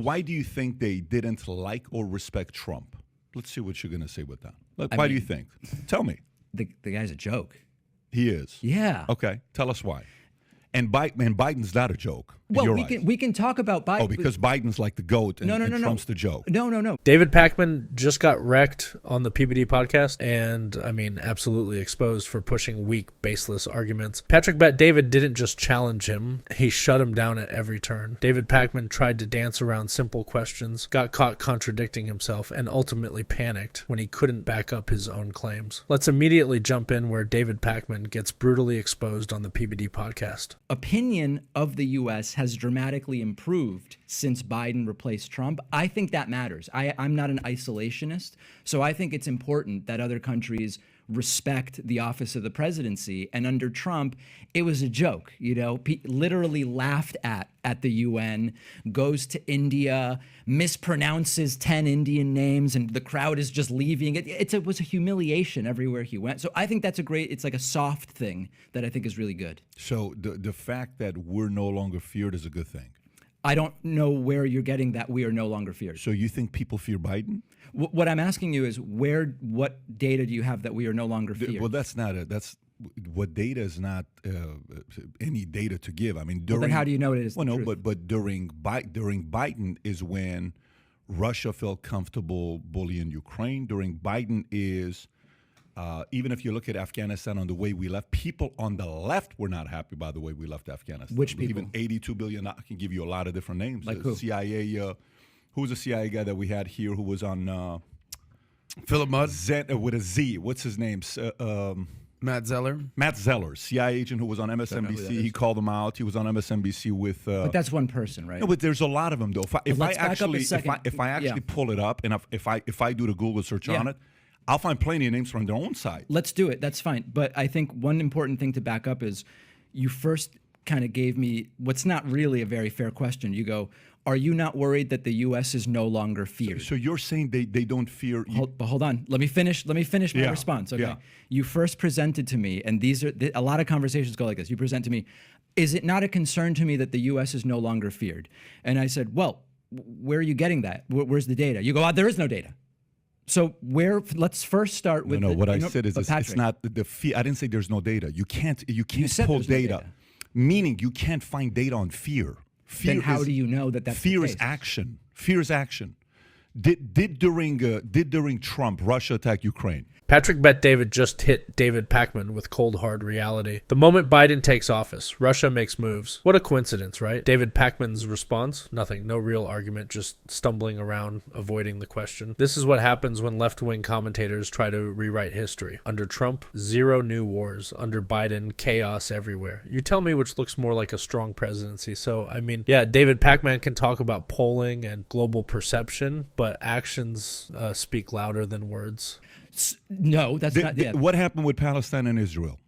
Why do you think they didn't like or respect Trump? Let's see what you're going to say with that. Why do you think? Tell me. The guy's a joke. He is. Yeah. Okay. Tell us why. And Biden's not a joke. Well, we can talk about Biden. Oh, because Biden's like the GOAT and Trump's the joke. No. David Pakman just got wrecked on the PBD podcast and, absolutely exposed for pushing weak, baseless arguments. Patrick Bet David didn't just challenge him. He shut him down at every turn. David Pakman tried to dance around simple questions, got caught contradicting himself, and ultimately panicked when he couldn't back up his own claims. Let's immediately jump in where David Pakman gets brutally exposed on the PBD podcast. Opinion of the U.S. has dramatically improved since Biden replaced Trump. I think that matters. I'm not an isolationist, so I think it's important that other countries respect the office of the presidency. And under Trump, it was a joke, literally laughed at the UN, goes to India, mispronounces 10 Indian names, and the crowd is just leaving. It was a humiliation everywhere he went. So I think that's it's like a soft thing that I think is really good. So the fact that we're no longer feared is a good thing. I don't know where you're getting that we are no longer feared. So you think people fear Biden? What I'm asking you is what data do you have that we are no longer feared? Well, what data is not any data to give. Then how do you know it is? Well, no, but during Biden is when Russia felt comfortable bullying Ukraine. During Biden is even if you look at Afghanistan on the way we left, people on the left were not happy by the way we left Afghanistan. Which people? Even 82 billion. I can give you a lot of different names. Like who? CIA. Who was the CIA guy that we had here who was on Philip Mudd with a Z? What's his name? Matt Zeller. Matt Zeller, CIA agent who was on MSNBC. He called him out. He was on MSNBC with. But that's one person, right? No, but there's a lot of them though. If I actually pull it up and if I do the Google search on it, I'll find plenty of names from their own side. Let's do it. That's fine. But I think one important thing to back up is you first kind of gave me what's not really a very fair question. You go, are you not worried that the U.S. is no longer feared? So you're saying they don't fear you? But hold on. Let me finish my response. Okay. Yeah. You first presented to me, and these are a lot of conversations go like this. You present to me, is it not a concern to me that the U.S. is no longer feared? And I said, well, where are you getting that? Where's the data? You go, there is no data. So let's first start with. What I said is it's not the fear. I didn't say there's no data. You can't pull data, meaning you can't find data on fear. Then how do you know that that's fear the is case? action? Fear is action. Did during Trump Russia attack Ukraine? Patrick Bet David just hit David Pakman with cold, hard reality. The moment Biden takes office, Russia makes moves. What a coincidence, right? David Pakman's response? Nothing. No real argument, just stumbling around, avoiding the question. This is what happens when left-wing commentators try to rewrite history. Under Trump, 0 new wars. Under Biden, chaos everywhere. You tell me which looks more like a strong presidency. So, David Pakman can talk about polling and global perception, but actions speak louder than words. No, that's not. Yeah. What happened with Palestine and Israel?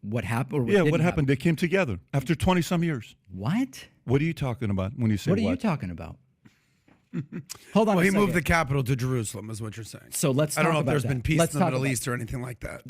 What happened? What happened? They came together after 20-some years. What? What are you talking about when you say what? What are you talking about? Hold on. Well, he moved the capital to Jerusalem, is what you're saying. So let's. I don't know if there's that. been peace in the Middle East or anything like that.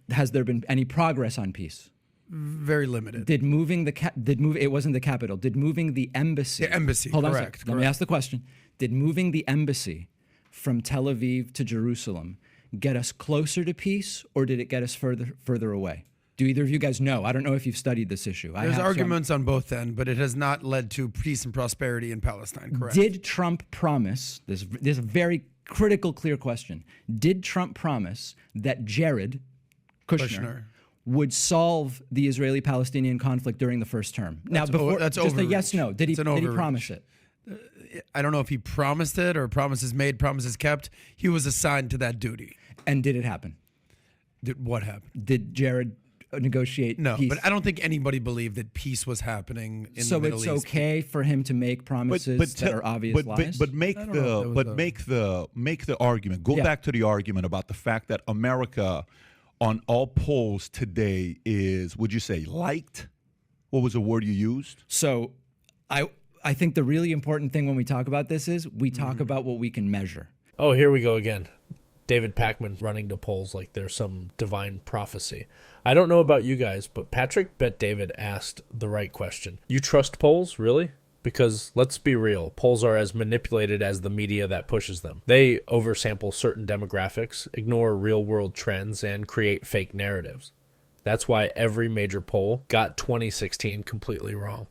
Has there been any progress on peace? Very limited. It wasn't the capital. Did moving the embassy? The embassy. Hold on. Correct. Let me ask the question. Did moving the embassy from Tel Aviv to Jerusalem get us closer to peace, or did it get us further away? Do either of you guys know? I don't know if you've studied this issue. There's arguments on both ends, but it has not led to peace and prosperity in Palestine, correct? Did Trump promise, this is a very critical, clear question, did Trump promise that Jared Kushner would solve the Israeli-Palestinian conflict during the first term? That's just overreach. A yes, no. Did he promise it? I don't know if he promised it or promises made, promises kept. He was assigned to that duty. And did it happen? What happened? Did Jared negotiate peace? But I don't think anybody believed that peace was happening in the Middle East. So it's okay for him to make promises that are obvious lies? But make the argument. Go back to the argument about the fact that America on all polls today is, would you say, liked? What was the word you used? So I think the really important thing when we talk about this is we talk about what we can measure. Oh, here we go again. David Pakman running to polls like there's some divine prophecy. I don't know about you guys, but Patrick Bet David asked the right question. You trust polls, really? Because let's be real, polls are as manipulated as the media that pushes them. They oversample certain demographics, ignore real-world trends, and create fake narratives. That's why every major poll got 2016 completely wrong.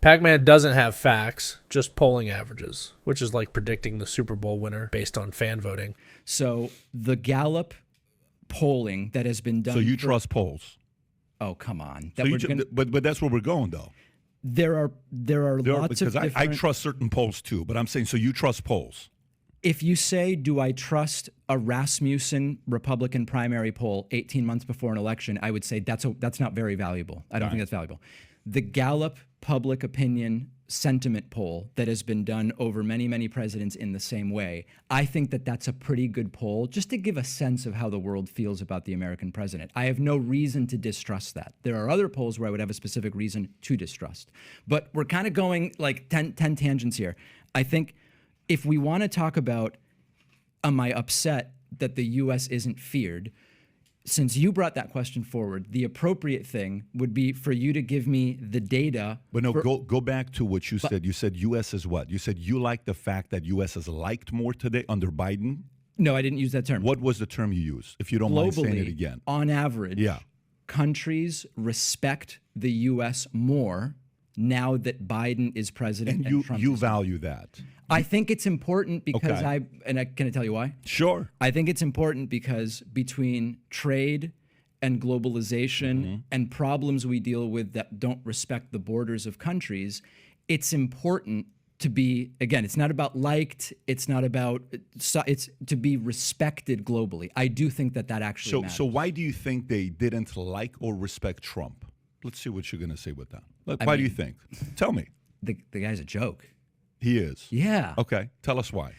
Pakman doesn't have facts, just polling averages, which is like predicting the Super Bowl winner based on fan voting. So the Gallup polling that has been done. So you trust polls? Oh, come on. But that's where we're going, though. There are lots of different. I trust certain polls too, but I'm saying, so you trust polls? If you say, do I trust a Rasmussen Republican primary poll 18 months before an election, I would say that's not very valuable. I don't think that's valuable. The Gallup public opinion sentiment poll that has been done over many, many presidents in the same way, I think that's a pretty good poll just to give a sense of how the world feels about the American president. I have no reason to distrust that. There are other polls where I would have a specific reason to distrust. But we're kind of going like 10 tangents here. I think if we want to talk about, am I upset that the U.S. isn't feared? Since you brought that question forward, the appropriate thing would be for you to give me the data. But no, go back to what you said. You said U.S. is what? You said you like the fact that U.S. is liked more today under Biden? No, I didn't use that term. What was the term you used, if you don't mind saying it again? On average, countries respect the U.S. more now that Biden is president and Trump you is value that. I think it's important because can I tell you why? Sure. I think it's important because between trade and globalization and problems we deal with that don't respect the borders of countries, it's important to be, again, it's not about liked, it's not about, it's to be respected globally. I do think that actually matters. So why do you think they didn't like or respect Trump? Let's see what you're going to say with that. Why do you think? Tell me. The guy's a joke. He is. Yeah. Okay. Tell us why.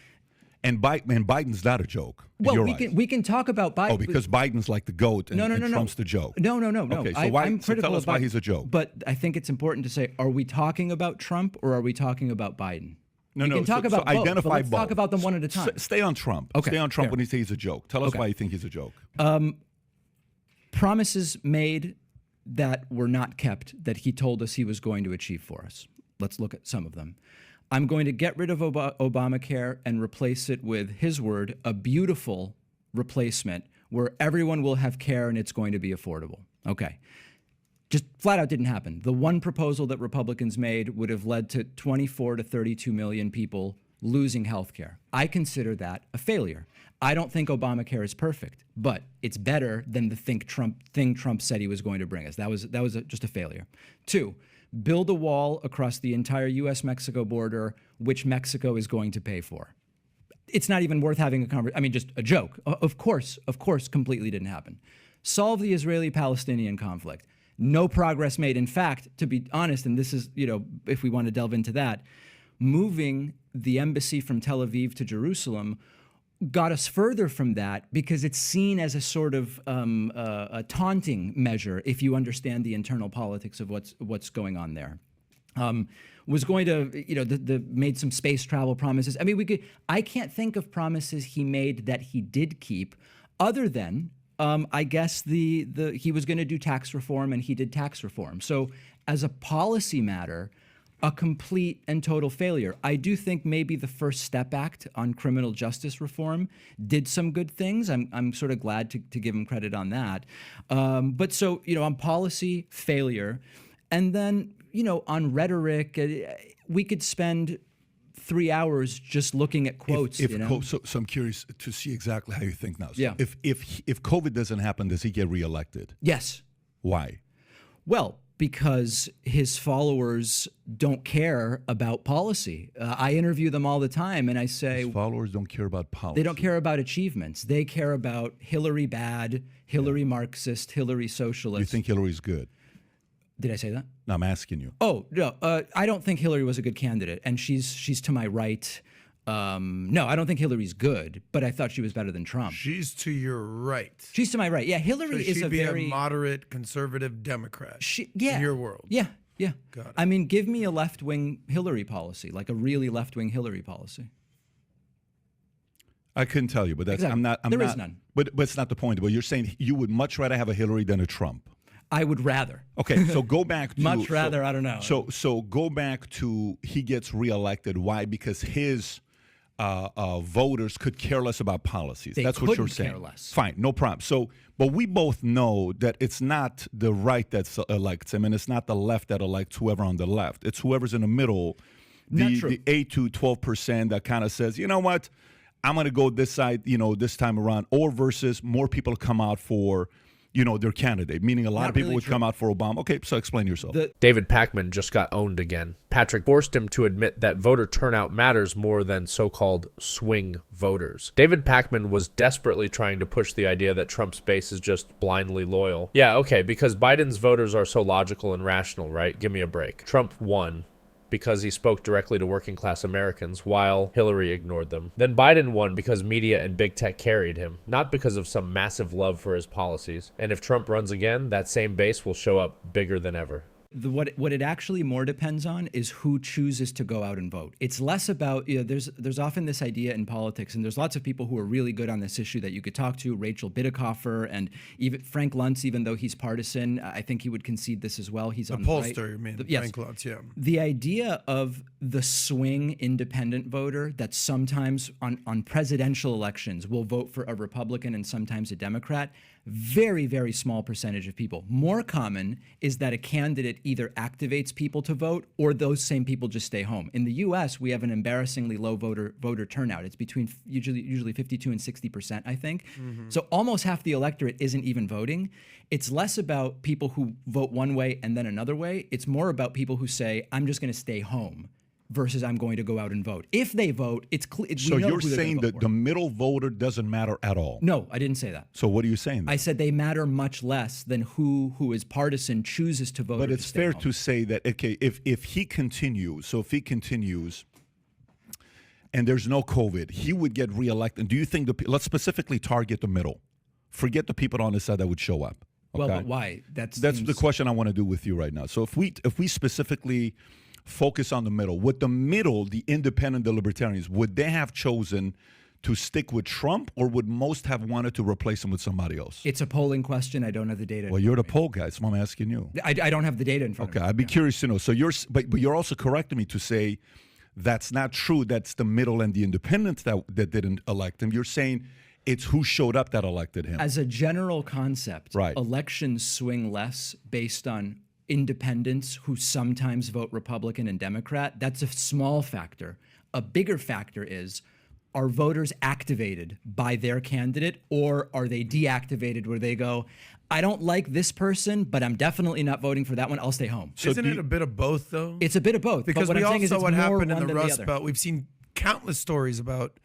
And Biden's not a joke. Well, we can talk about Biden. Oh, because Biden's like the GOAT and Trump's the joke. No. Okay, so I'm critical tell us why he's a joke. But I think it's important to say, are we talking about Trump or are we talking about Biden? No, we can talk about both, identify but let's both. talk about them one at a time. Stay on Trump. Okay, Stay on Trump fair. when he says he's a joke. Tell us why you think he's a joke. Promises made that were not kept that he told us he was going to achieve for us. Let's look at some of them. I'm going to get rid of Obamacare and replace it with, his word, a beautiful replacement where everyone will have care and it's going to be affordable. Okay. Just flat out didn't happen. The one proposal that Republicans made would have led to 24 to 32 million people losing health care. I consider that a failure. I don't think Obamacare is perfect, but it's better than the thing Trump said he was going to bring us. That was just a failure. 2, build a wall across the entire U.S.-Mexico border, which Mexico is going to pay for. It's not even worth having a conversation. I mean, just a joke. Of course, completely didn't happen. Solve the Israeli-Palestinian conflict. No progress made. In fact, to be honest, and this is, if we want to delve into that, moving the embassy from Tel Aviv to Jerusalem got us further from that because it's seen as a sort of a taunting measure if you understand the internal politics of what's going on there. Was going to, made some space travel promises. I mean, I can't think of promises he made that he did keep other than, I guess he was going to do tax reform and he did tax reform. So as a policy matter, a complete and total failure. I do think maybe the First Step Act on criminal justice reform did some good things. I'm sort of glad to give him credit on that. But so, on policy, failure. And then, on rhetoric, we could spend 3 hours just looking at quotes. So I'm curious to see exactly how you think now. So Yeah. If COVID doesn't happen, does he get reelected? Yes. Why? Well, because his followers don't care about policy. I interview them all the time, and I say... His followers don't care about policy. They don't care about achievements. They care about Hillary bad, Hillary Marxist, Hillary socialist. You think Hillary's good? Did I say that? No, I'm asking you. Oh, no. I don't think Hillary was a good candidate, and she's to my right. No, I don't think Hillary's good, but I thought she was better than Trump. She's to your right. She's to my right. Yeah, Hillary So is she'd a be very... a moderate conservative Democrat in your world. Yeah. Got it. I mean, give me a left-wing Hillary policy, like a really left-wing Hillary policy. I couldn't tell you, but that's Exactly. I'm not. There is none. But it's not the point. But you're saying you would much rather have a Hillary than a Trump. I would rather. Okay, so go back to Much rather, I don't know. So go back to he gets reelected. Why? Because his voters could care less about policies. They That's what you're couldn't saying. care less. Fine, no problem. So, but we both know that it's not the right that elects him, and it's not the left that elects whoever on the left. It's whoever's in the middle, Not true. the 8 to 12% that kind of says, you know what, I'm going to go this side, this time around, or versus more people come out for, their candidate, meaning a lot Not of people really would true. come out for Obama. Okay, so explain yourself. David Pakman just got owned again. Patrick forced him to admit that voter turnout matters more than so-called swing voters. David Pakman was desperately trying to push the idea that Trump's base is just blindly loyal. Yeah, okay, because Biden's voters are so logical and rational, right? Give me a break. Trump won because he spoke directly to working class Americans while Hillary ignored them. Then Biden won because media and big tech carried him, not because of some massive love for his policies. And if Trump runs again, that same base will show up bigger than ever. What it actually more depends on is who chooses to go out and vote. It's less about, there's often this idea in politics, and there's lots of people who are really good on this issue that you could talk to, Rachel Bidikofer, and even Frank Luntz, even though he's partisan, I think he would concede this as well. He's on the right. Pollster, you mean? Yes. Frank Luntz, yeah. The idea of the swing independent voter that sometimes on presidential elections will vote for a Republican and sometimes a Democrat, very, very small percentage of people. More common is that a candidate either activates people to vote or those same people just stay home. In the U.S., we have an embarrassingly low voter turnout. It's between usually 52 and 60%, I think. So almost half the electorate isn't even voting. It's less about people who vote one way and then another way. It's more about people who say, I'm just going to stay home versus I'm going to go out and vote. If they vote, it's clear. So you're saying that the middle voter doesn't matter at all? No, I didn't say that. So what are you saying then? I said they matter much less than who is partisan chooses to vote. But or it's to stay fair home. to say that, okay, if he continues, and there's no COVID, he would get reelected. Do you think let's specifically target the middle? Forget the people on the side that would show up. Okay? Well, but why? That's the question I want to do with you right now. So if we specifically focus on the middle, would the middle, the independent, the libertarians, would they have chosen to stick with Trump, or would most have wanted to replace him with somebody else? It's a polling question. I don't have the data. Well, you're the poll guy, so I'm asking you. I don't have the data in front of me. Okay, I'd be curious to know. So but you're also correcting me to say that's not true. That's the middle and the independents that didn't elect him. You're saying it's who showed up that elected him. As a general concept, Right. Elections swing less based on independents who sometimes vote Republican and Democrat. That's a small factor. A bigger factor is, are voters activated by their candidate, or are they deactivated where they go, I don't like this person, but I'm definitely not voting for that one. I'll stay home. So Isn't it a bit of both, though? It's a bit of both. Because but what we I'm all saying is saw it's what more happened in one the than Rust other. Belt. We've seen countless stories about,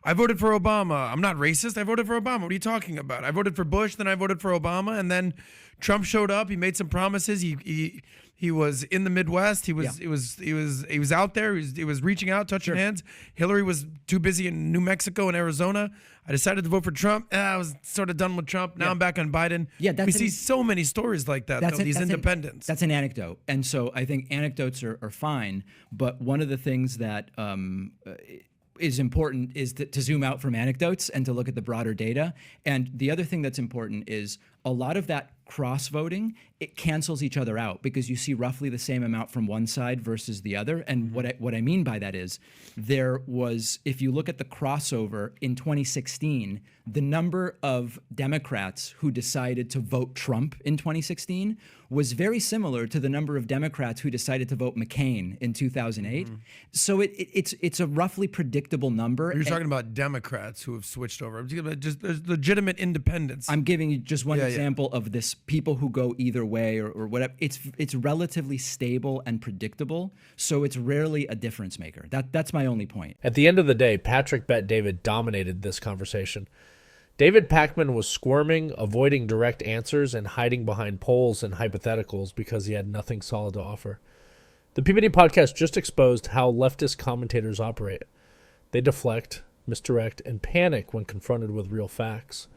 I voted for Obama. I'm not racist. I voted for Obama. What are you talking about? I voted for Bush, then I voted for Obama, and then Trump showed up. He made some promises. He was in the Midwest. He was out there. He was reaching out, touching hands. Hillary was too busy in New Mexico and Arizona. I decided to vote for Trump. I was sort of done with Trump. Now I'm back on Biden. Yeah, we see so many stories like that. Though, these independents. That's an anecdote, and so I think anecdotes are fine. But one of the things that is important is to zoom out from anecdotes and to look at the broader data. And the other thing that's important is a lot of that cross-voting, it cancels each other out because you see roughly the same amount from one side versus the other. And what I mean by that is there was, if you look at the crossover in 2016, the number of Democrats who decided to vote Trump in 2016 was very similar to the number of Democrats who decided to vote McCain in 2008. So it's a roughly predictable number. You're talking about Democrats who have switched over. I'm talking about just there's legitimate independents. I'm giving you just one example of this: people who go either way or whatever. It's relatively stable and predictable, so it's rarely a difference maker. That's my only point. At the end of the day, Patrick Bet David dominated this conversation. David Pakman was squirming, avoiding direct answers, and hiding behind polls and hypotheticals because he had nothing solid to offer. The PBD podcast just exposed how leftist commentators operate. They deflect, misdirect, and panic when confronted with real facts.